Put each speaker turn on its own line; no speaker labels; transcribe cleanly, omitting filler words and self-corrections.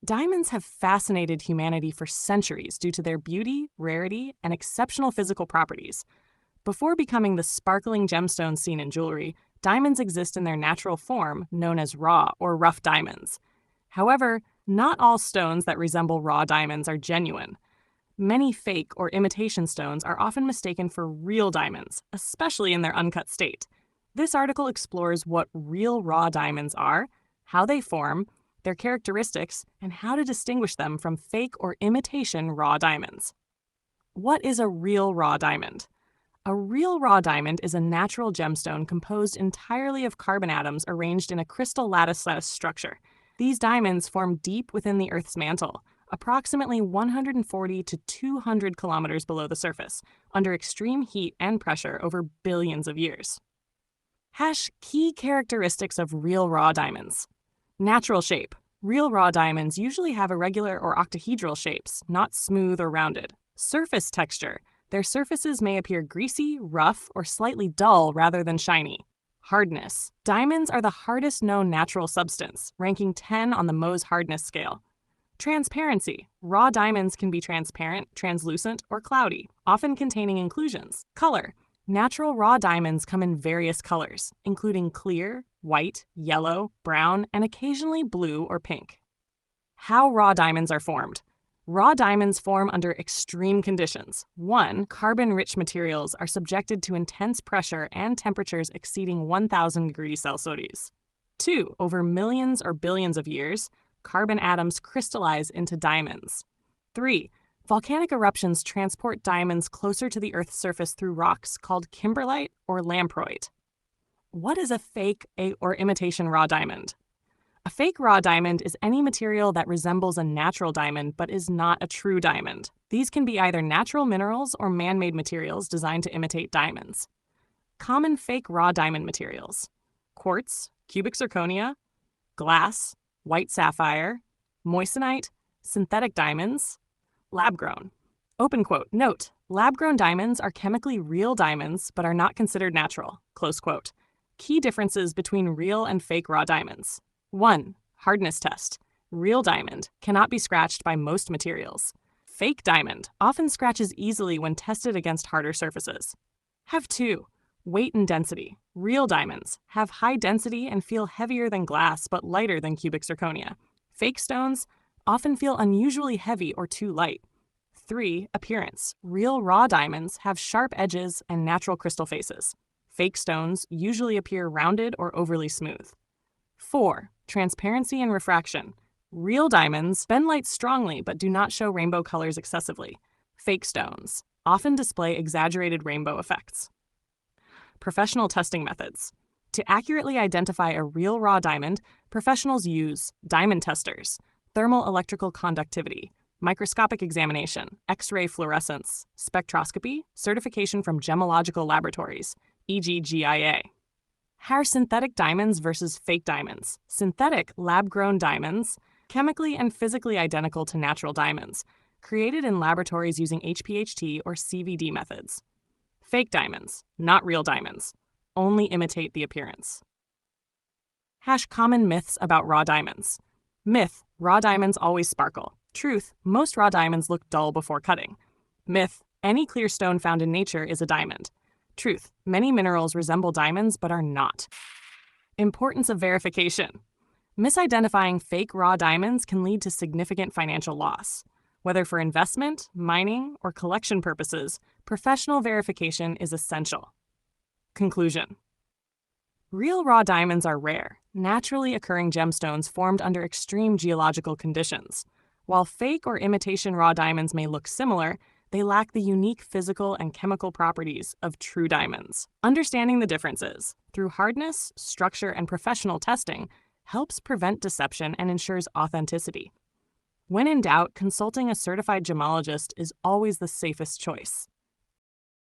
Diamonds have fascinated humanity for centuries due to their beauty, rarity, and exceptional physical properties. Before becoming the sparkling gemstones seen in jewelry, diamonds exist in their natural form, known as raw or rough diamonds. However, not all stones that resemble raw diamonds are genuine. Many fake or imitation stones are often mistaken for real diamonds, especially in their uncut state. This article explores what real raw diamonds are, how they form, their characteristics, and how to distinguish them from fake or imitation raw diamonds. What is a real raw diamond? A real raw diamond is a natural gemstone composed entirely of carbon atoms arranged in a crystal lattice structure. These diamonds form deep within the Earth's mantle, approximately 140 to 200 kilometers below the surface, under extreme heat and pressure over billions of years. Key characteristics of real raw diamonds. Natural shape. Real raw diamonds usually have irregular or octahedral shapes, not smooth or rounded. Surface texture. Their surfaces may appear greasy, rough, or slightly dull rather than shiny. Hardness. Diamonds are the hardest known natural substance, ranking 10 on the Mohs hardness scale. Transparency. Raw diamonds can be transparent, translucent, or cloudy, often containing inclusions. Color. Natural raw diamonds come in various colors, including clear, white, yellow, brown, and occasionally blue or pink. How raw diamonds are formed. Raw diamonds form under extreme conditions. 1. Carbon-rich materials are subjected to intense pressure and temperatures exceeding 1,000 degrees Celsius. 2. Over millions or billions of years, carbon atoms crystallize into diamonds. 3. Volcanic eruptions transport diamonds closer to the Earth's surface through rocks called kimberlite or lamproite. What is a fake or imitation raw diamond? A fake raw diamond is any material that resembles a natural diamond but is not a true diamond. These can be either natural minerals or man-made materials designed to imitate diamonds. Common fake raw diamond materials: quartz, cubic zirconia, glass, white sapphire, moissanite, synthetic diamonds, lab-grown. Open quote. Note, lab-grown diamonds are chemically real diamonds but are not considered natural. Close quote. Key differences between real and fake raw diamonds. 1. Hardness test. Real diamond cannot be scratched by most materials. Fake diamond often scratches easily when tested against harder surfaces. 2. Weight and density. Real diamonds have high density and feel heavier than glass but lighter than cubic zirconia. Fake stones often feel unusually heavy or too light. 3. Appearance. Real raw diamonds have sharp edges and natural crystal faces. Fake stones usually appear rounded or overly smooth. 4. Transparency and refraction. Real diamonds bend light strongly but do not show rainbow colors excessively. Fake stones often display exaggerated rainbow effects. Professional testing methods. To accurately identify a real raw diamond, professionals use diamond testers, thermal electrical conductivity, microscopic examination, X-ray fluorescence, spectroscopy, certification from gemological laboratories, e.g. GIA. How are synthetic diamonds versus fake diamonds? Synthetic lab-grown diamonds, chemically and physically identical to natural diamonds, created in laboratories using HPHT or CVD methods. Fake diamonds, not real diamonds, only imitate the appearance. Common myths about raw diamonds. Myth: raw diamonds always sparkle. Truth: most raw diamonds look dull before cutting. Myth: any clear stone found in nature is a diamond. Truth: many minerals resemble diamonds but are not. Importance of verification. Misidentifying fake raw diamonds can lead to significant financial loss. Whether for investment, mining, or collection purposes, professional verification is essential. Conclusion. Real raw diamonds are rare, naturally occurring gemstones formed under extreme geological conditions. While fake or imitation raw diamonds may look similar, they lack the unique physical and chemical properties of true diamonds. Understanding the differences through hardness, structure, and professional testing helps prevent deception and ensures authenticity. When in doubt, consulting a certified gemologist is always the safest choice.